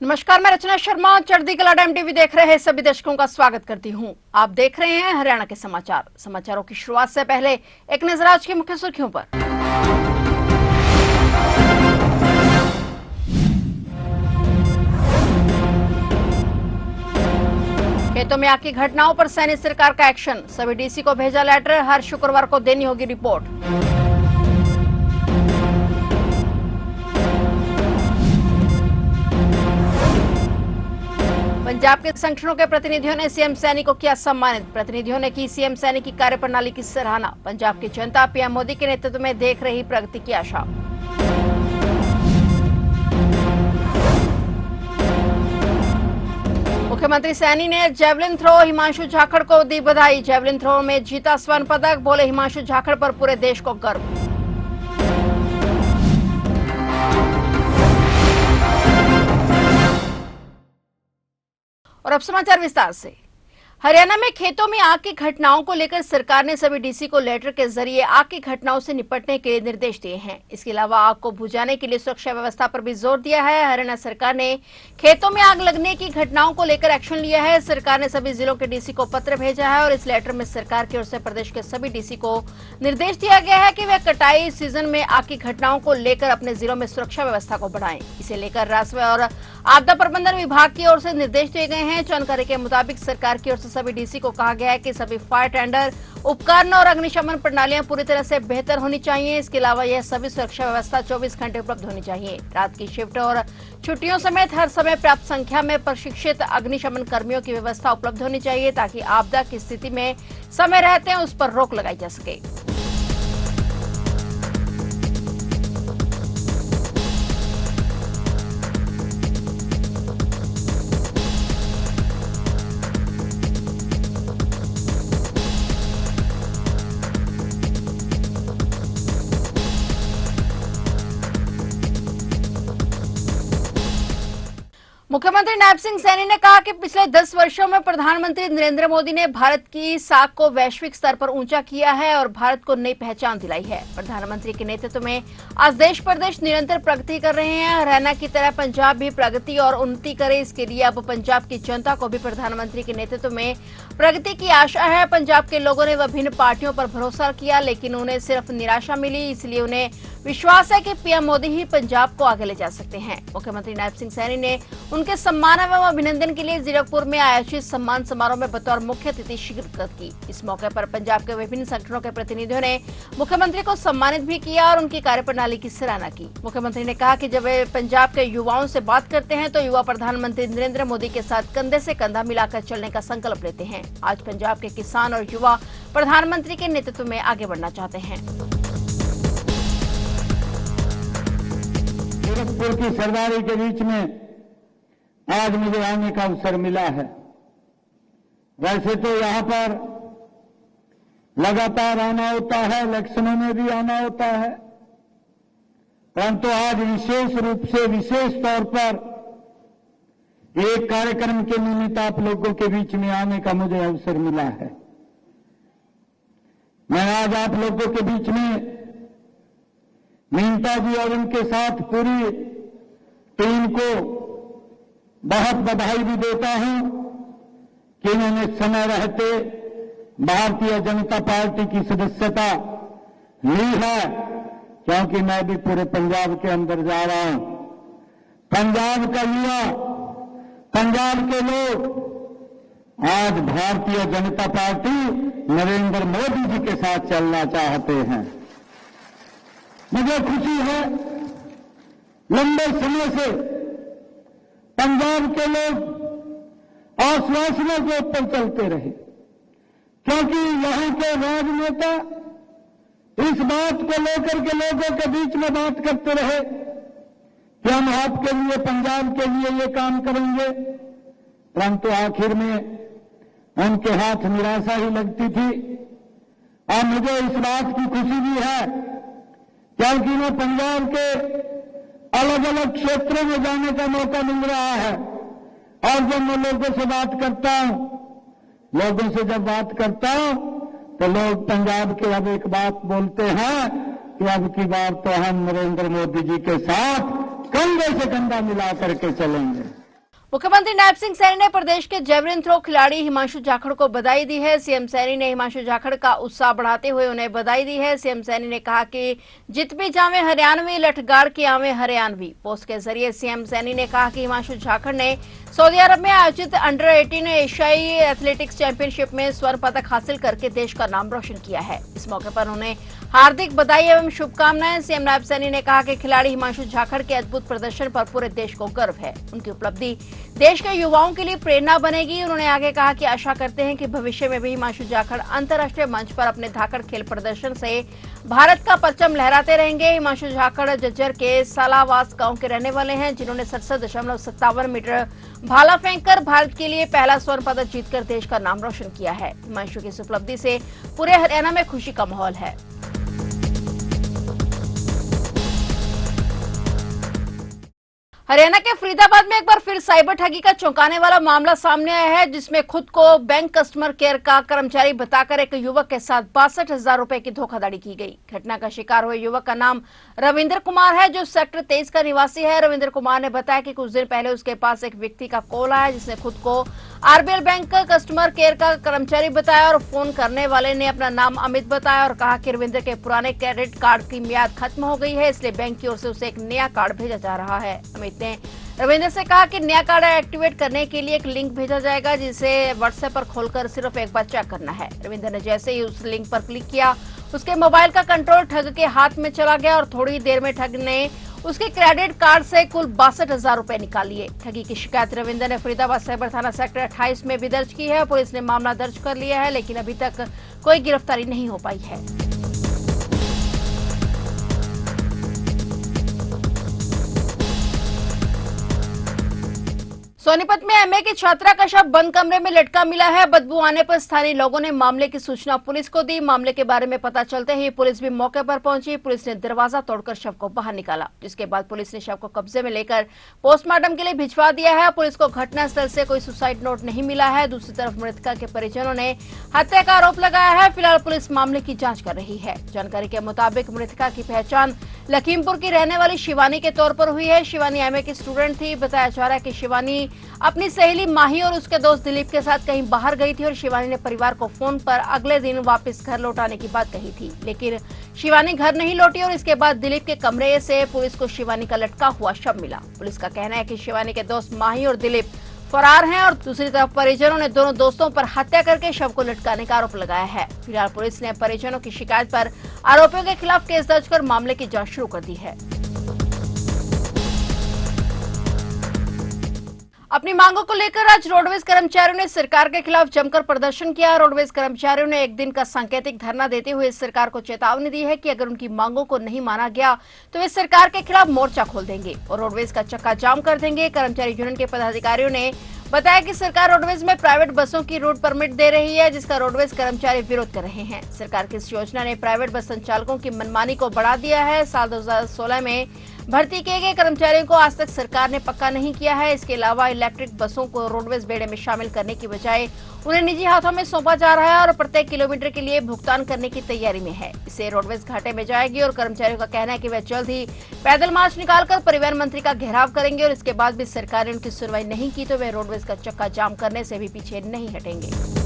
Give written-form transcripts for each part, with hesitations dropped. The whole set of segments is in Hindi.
नमस्कार, मैं रचना शर्मा चढ़ती कला टाइम टीवी देख रहे सभी दर्शकों का स्वागत करती हूं। आप देख रहे हैं हरियाणा के समाचार। समाचारों की शुरुआत से पहले एक नजर आज की मुख्य सुर्खियों पर। खेतों में आग की घटनाओं पर सैनी सरकार का एक्शन, सभी डीसी को भेजा लेटर, हर शुक्रवार को देनी होगी रिपोर्ट। पंजाब के संगठनों के प्रतिनिधियों ने सीएम सैनी को किया सम्मानित। प्रतिनिधियों ने की सीएम सैनी की कार्यप्रणाली की सराहना। पंजाब की जनता पीएम मोदी के नेतृत्व में देख रही प्रगति की आशा। मुख्यमंत्री सैनी ने जेवलिन थ्रो हिमांशु झाखड़ को दी बधाई। जेवलिन थ्रो में जीता स्वर्ण पदक, बोले हिमांशु झाखड़ पर पूरे देश को गर्व। और अब समाचार विस्तार से। हरियाणा में खेतों में आग की घटनाओं को लेकर सरकार ने सभी डीसी को लेटर के जरिए आग की घटनाओं से निपटने के निर्देश दिए हैं। इसके अलावा आग को बुझाने के लिए सुरक्षा व्यवस्था पर भी जोर दिया है। हरियाणा सरकार ने खेतों में आग लगने की घटनाओं को लेकर एक्शन लिया है। सरकार ने सभी जिलों के डीसी को पत्र भेजा है और इस लेटर में सरकार की ओर से प्रदेश के सभी डीसी को निर्देश दिया गया है कि वे कटाई सीजन में आग की घटनाओं को लेकर अपने जिलों में सुरक्षा व्यवस्था को बढ़ाएं। इसे लेकर राजस्व और आपदा प्रबंधन विभाग की ओर से निर्देश दिए गए हैं। जानकारी के मुताबिक सरकार की ओर से सभी डीसी को कहा गया है कि सभी फायर टेंडर, उपकरण और अग्निशमन प्रणालियां पूरी तरह से बेहतर होनी चाहिए। इसके अलावा यह सभी सुरक्षा व्यवस्था 24 घंटे उपलब्ध होनी चाहिए। रात की शिफ्ट और छुट्टियों समेत हर समय पर्याप्त संख्या में प्रशिक्षित अग्निशमन कर्मियों की व्यवस्था उपलब्ध होनी चाहिए ताकि आपदा की स्थिति में समय रहते उस पर रोक लगाई जा सके। मुख्यमंत्री नायब सिंह सैनी ने कहा कि पिछले 10 वर्षों में प्रधानमंत्री नरेंद्र मोदी ने भारत की साख को वैश्विक स्तर पर ऊंचा किया है और भारत को नई पहचान दिलाई है। प्रधानमंत्री के नेतृत्व में आज देश प्रदेश निरंतर प्रगति कर रहे हैं। हरियाणा की तरह पंजाब भी प्रगति और उन्नति करे, इसके लिए अब पंजाब की जनता को भी प्रधानमंत्री के नेतृत्व में प्रगति की आशा है। पंजाब के लोगों ने विभिन्न पार्टियों पर भरोसा किया लेकिन उन्हें सिर्फ निराशा मिली, इसलिए उन्हें विश्वास है कि पीएम मोदी ही पंजाब को आगे ले जा सकते हैं। मुख्यमंत्री नायब सिंह सैनी ने उनके सम्मान एवं अभिनंदन के लिए जीरकपुर में आयोजित सम्मान समारोह में बतौर मुख्य अतिथि शिरकत की। इस मौके पर पंजाब के विभिन्न संगठनों के प्रतिनिधियों ने मुख्यमंत्री को सम्मानित भी किया और उनकी कार्यप्रणाली की सराहना की। मुख्यमंत्री ने कहा कि जब वे पंजाब के युवाओं से बात करते हैं तो युवा प्रधानमंत्री नरेंद्र मोदी के साथ कंधे से कंधा मिलाकर चलने का संकल्प लेते हैं। आज पंजाब के किसान और युवा प्रधानमंत्री के नेतृत्व में आगे बढ़ना चाहते हैं। जीरकपुर की सरदारी के बीच में आज मुझे आने का अवसर मिला है। वैसे तो यहां पर लगातार आना होता है, इलेक्शनों में भी आना होता है, परंतु आज विशेष रूप से विशेष तौर पर एक कार्यक्रम के निमित्त आप लोगों के बीच में आने का मुझे अवसर मिला है। मैं आज आप लोगों के बीच में मीनता जी और उनके साथ पूरी टीम को बहुत बधाई भी देता हूं कि उन्होंने समय रहते भारतीय जनता पार्टी की सदस्यता ली है, क्योंकि मैं भी पूरे पंजाब के अंदर जा रहा हूं। पंजाब का युवा, पंजाब के लोग आज भारतीय जनता पार्टी नरेंद्र मोदी जी के साथ चलना चाहते हैं। मुझे खुशी है लंबे समय से पंजाब के लोग आश्वासनों के ऊपर चलते रहे, क्योंकि यहां के राजनेता इस बात को लेकर के लोगों के बीच में बात करते रहे कि हम आपके लिए, पंजाब के लिए ये काम करेंगे, परंतु आखिर में उनके हाथ निराशा ही लगती थी। और मुझे इस बात की खुशी भी है क्योंकि मैं पंजाब के अलग अलग क्षेत्रों में जाने का मौका मिल रहा है और जब मैं लोगों से बात करता हूं, लोगों से जब बात करता हूं तो लोग पंजाब के अब एक बात बोलते हैं कि अब की बार तो हम नरेंद्र मोदी जी के साथ कंधे से कंधा मिला करके चलेंगे। मुख्यमंत्री नायब सिंह सैनी ने प्रदेश के जेवलिन थ्रो खिलाड़ी हिमांशु जाखड़ को बधाई दी है। सीएम सैनी ने हिमांशु जाखड़ का उत्साह बढ़ाते हुए उन्हें बधाई दी है। सीएम सैनी ने कहा कि जित भी जावे हरियाणवी, लठगाड़ की आवे हरियाणवी। पोस्ट के जरिए सीएम सैनी ने कहा कि हिमांशु जाखड़ ने सऊदी अरब में आयोजित अंडर 18 एशियाई एथलेटिक्स चैंपियनशिप में स्वर्ण पदक हासिल करके देश का नाम रोशन किया है। इस मौके पर उन्हें हार्दिक बधाई एवं शुभकामनाएं। सीएम नायब सैनी ने कहा कि खिलाड़ी हिमांशु जाखड़ के अद्भुत प्रदर्शन पर पूरे देश को गर्व है। उनकी उपलब्धि देश के युवाओं के लिए प्रेरणा बनेगी। उन्होंने आगे कहा कि आशा करते हैं कि भविष्य में भी हिमांशु जाखड़ अंतर्राष्ट्रीय मंच पर अपने धाकड़ खेल प्रदर्शन से भारत का परचम लहराते रहेंगे। हिमांशु जाखड़ जज्जर के सालावास गांव के रहने वाले हैं, जिन्होंने 67.57 मीटर भाला फेंककर भारत के लिए पहला स्वर्ण पदक जीतकर देश का नाम रोशन किया है। हिमांशु की इस उपलब्धि से पूरे हरियाणा में खुशी का माहौल है। हरियाणा के फरीदाबाद में एक बार फिर साइबर ठगी का चौंकाने वाला मामला सामने आया है, जिसमें खुद को बैंक कस्टमर केयर का कर्मचारी बताकर एक युवक के साथ 62,000 रुपए की धोखाधड़ी की गई। घटना का शिकार हुए युवक का नाम रविंद्र कुमार है, जो सेक्टर 23 का निवासी है। रविंद्र कुमार ने बताया कि कुछ दिन पहले उसके पास एक व्यक्ति का कॉल आया, जिसने खुद को आरबीएल बैंक का कस्टमर केयर का कर्मचारी बताया और फोन करने वाले ने अपना नाम अमित बताया और कहा कि रविंद्र के पुराने क्रेडिट कार्ड की मियाद खत्म हो गई है, इसलिए बैंक की ओर से उसे एक नया कार्ड भेजा जा रहा है। अमित ने रविंद्र से कहा कि नया कार्ड एक्टिवेट करने के लिए एक लिंक भेजा जाएगा, जिसे व्हाट्सएप पर खोलकर सिर्फ एक बार चेक करना है। रविंद्र ने जैसे ही उस लिंक पर क्लिक किया, उसके मोबाइल का कंट्रोल ठग के हाथ में चला गया और थोड़ी ही देर में ठग ने उसके क्रेडिट कार्ड से कुल 62,000 रुपए निकाल लिए। ठगी की शिकायत रविंद्र ने फरीदाबाद साइबर थाना सेक्टर 28 में भी दर्ज की है। पुलिस ने मामला दर्ज कर लिया है, लेकिन अभी तक कोई गिरफ्तारी नहीं हो पाई है। सोनीपत में एमए की छात्रा का शव बंद कमरे में लटका मिला है। बदबू आने पर स्थानीय लोगों ने मामले की सूचना पुलिस को दी। मामले के बारे में पता चलते ही पुलिस भी मौके पर पहुंची। पुलिस ने दरवाजा तोड़कर शव को बाहर निकाला, जिसके बाद पुलिस ने शव को कब्जे में लेकर पोस्टमार्टम के लिए भिजवा दिया है। पुलिस को घटनास्थल से कोई सुसाइड नोट नहीं मिला है। दूसरी तरफ मृतका के परिजनों ने हत्या का आरोप लगाया है। फिलहाल पुलिस मामले की जाँच कर रही है। जानकारी के मुताबिक मृतका की पहचान लखीमपुर की रहने वाली शिवानी के तौर पर हुई है। शिवानी एमए की स्टूडेंट थी। बताया जा रहा है कि शिवानी अपनी सहेली माही और उसके दोस्त दिलीप के साथ कहीं बाहर गई थी और शिवानी ने परिवार को फोन पर अगले दिन वापस घर लौटाने की बात कही थी, लेकिन शिवानी घर नहीं लौटी और इसके बाद दिलीप के कमरे से पुलिस को शिवानी का लटका हुआ शव मिला। पुलिस का कहना है कि शिवानी के दोस्त माही और दिलीप फरार हैं और दूसरी तरफ परिजनों ने दोनों दोस्तों पर हत्या करके शव को लटकाने का आरोप लगाया है। फिलहाल पुलिस ने परिजनों की शिकायत पर आरोपियों के खिलाफ केस दर्ज कर मामले की जांच शुरू कर दी है। अपनी मांगों को लेकर आज रोडवेज कर्मचारियों ने सरकार के खिलाफ जमकर प्रदर्शन किया। रोडवेज कर्मचारियों ने एक दिन का सांकेतिक धरना देते हुए सरकार को चेतावनी दी है कि अगर उनकी मांगों को नहीं माना गया तो वे सरकार के खिलाफ मोर्चा खोल देंगे और रोडवेज का चक्का जाम कर देंगे। कर्मचारी यूनियन के पदाधिकारियों ने बताया कि सरकार रोडवेज में प्राइवेट बसों की रूट परमिट दे रही है, जिसका रोडवेज कर्मचारी विरोध कर रहे हैं। सरकार की इस योजना ने प्राइवेट बस संचालकों की मनमानी को बढ़ा दिया है। साल 2016 में भर्ती किए गए कर्मचारियों को आज तक सरकार ने पक्का नहीं किया है। इसके अलावा इलेक्ट्रिक बसों को रोडवेज बेड़े में शामिल करने की बजाय उन्हें निजी हाथों में सौंपा जा रहा है और प्रत्येक किलोमीटर के लिए भुगतान करने की तैयारी में है। इससे रोडवेज घाटे में जाएगी और कर्मचारियों का कहना है कि वे जल्द ही पैदल मार्च निकालकर परिवहन मंत्री का घेराव करेंगे और इसके बाद भी सरकार ने उनकी सुनवाई नहीं की तो वे रोडवेज का चक्का जाम करने से भी पीछे नहीं हटेंगे।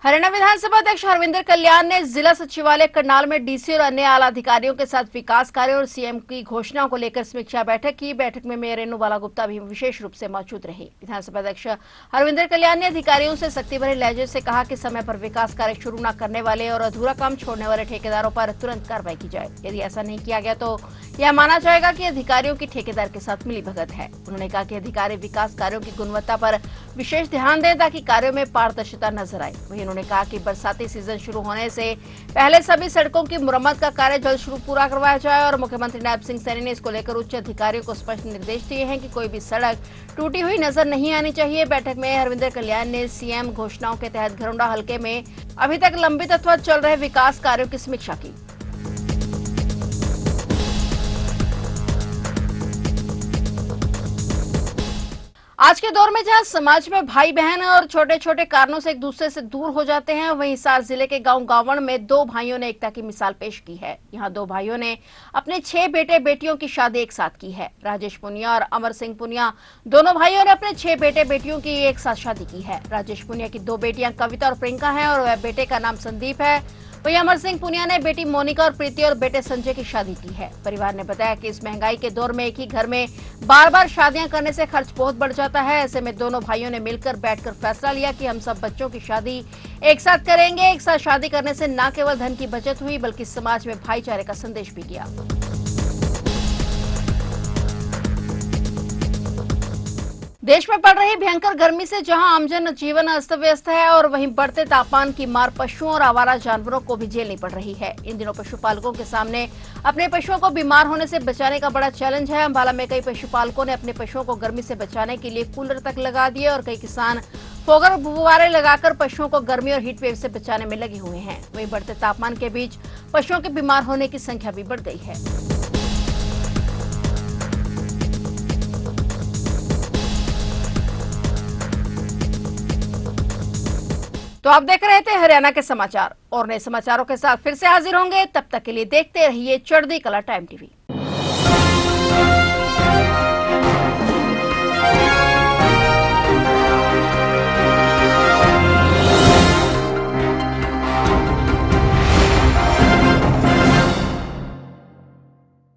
हरियाणा विधानसभा अध्यक्ष हरविंदर कल्याण ने जिला सचिवालय करनाल में डीसी और अन्य आला अधिकारियों के साथ विकास कार्यों और सीएम की घोषणाओं को लेकर समीक्षा बैठक की। बैठक में मेयर रेणु बाला गुप्ता भी विशेष रूप से मौजूद रही। विधानसभा अध्यक्ष हरविंदर कल्याण ने अधिकारियों से सख्ती भरे लहजे से कहा कि समय पर विकास कार्य शुरू न करने वाले और अधूरा काम छोड़ने वाले ठेकेदारों पर तुरंत कार्रवाई की जाए। यदि ऐसा नहीं किया गया तो यह माना जाएगा कि अधिकारियों की ठेकेदार के साथ मिलीभगत है। उन्होंने कहा कि अधिकारी विकास कार्यों की गुणवत्ता पर विशेष ध्यान दें ताकि कार्यों में पारदर्शिता नजर आए। वहीं उन्होंने कहा कि बरसाती सीजन शुरू होने से पहले सभी सड़कों की मुरम्मत का कार्य जल्द शुरू पूरा करवाया जाए और मुख्यमंत्री नायब सिंह सैनी ने इसको लेकर उच्च अधिकारियों को स्पष्ट निर्देश दिए हैं कि कोई भी सड़क टूटी हुई नजर नहीं आनी चाहिए। बैठक में हरविंदर कल्याण ने सीएम घोषणाओं के तहत घरौंडा हलके में अभी तक लंबित अथवा चल रहे विकास कार्यों की समीक्षा की। आज के दौर में जहां समाज में भाई बहन और छोटे छोटे कारणों से एक दूसरे से दूर हो जाते हैं, वहीं हिसार जिले के गांव गावण में दो भाइयों ने एकता की मिसाल पेश की है। यहां दो भाइयों ने अपने 6 बेटे बेटियों की शादी एक साथ की है। राजेश पुनिया और अमर सिंह पुनिया दोनों भाइयों ने अपने 6 बेटे बेटियों की एक साथ शादी की है। राजेश पुनिया की 2 बेटियां कविता और प्रियंका हैं और वह बेटे का नाम संदीप है। वहीं अमर सिंह पुनिया ने बेटी मोनिका और प्रीति और बेटे संजय की शादी की है। परिवार ने बताया कि इस महंगाई के दौर में एक ही घर में बार बार शादियां करने से खर्च बहुत बढ़ जाता है। ऐसे में दोनों भाइयों ने मिलकर बैठकर फैसला लिया कि हम सब बच्चों की शादी एक साथ करेंगे। एक साथ शादी करने से न केवल धन की बचत हुई बल्कि समाज में भाईचारे का संदेश भी गया। देश में पड़ रही भयंकर गर्मी से जहां आमजन जीवन अस्त व्यस्त है और वहीं बढ़ते तापमान की मार पशुओं और आवारा जानवरों को भी झेलनी पड़ रही है। इन दिनों पशुपालकों के सामने अपने पशुओं को बीमार होने से बचाने का बड़ा चैलेंज है। अंबाला में कई पशुपालकों ने अपने पशुओं को गर्मी से बचाने के लिए कूलर तक लगा दिए और कई किसान फोगर और फुव्वारे लगाकर पशुओं को गर्मी और हीट वेव से बचाने में लगे हुए हैं। वहीं बढ़ते तापमान के बीच पशुओं के बीमार होने की संख्या भी बढ़ गई है। तो आप देख रहे थे हरियाणा के समाचार और नए समाचारों के साथ फिर से हाजिर होंगे। तब तक के लिए देखते रहिए चढ़ती कला टाइम टीवी।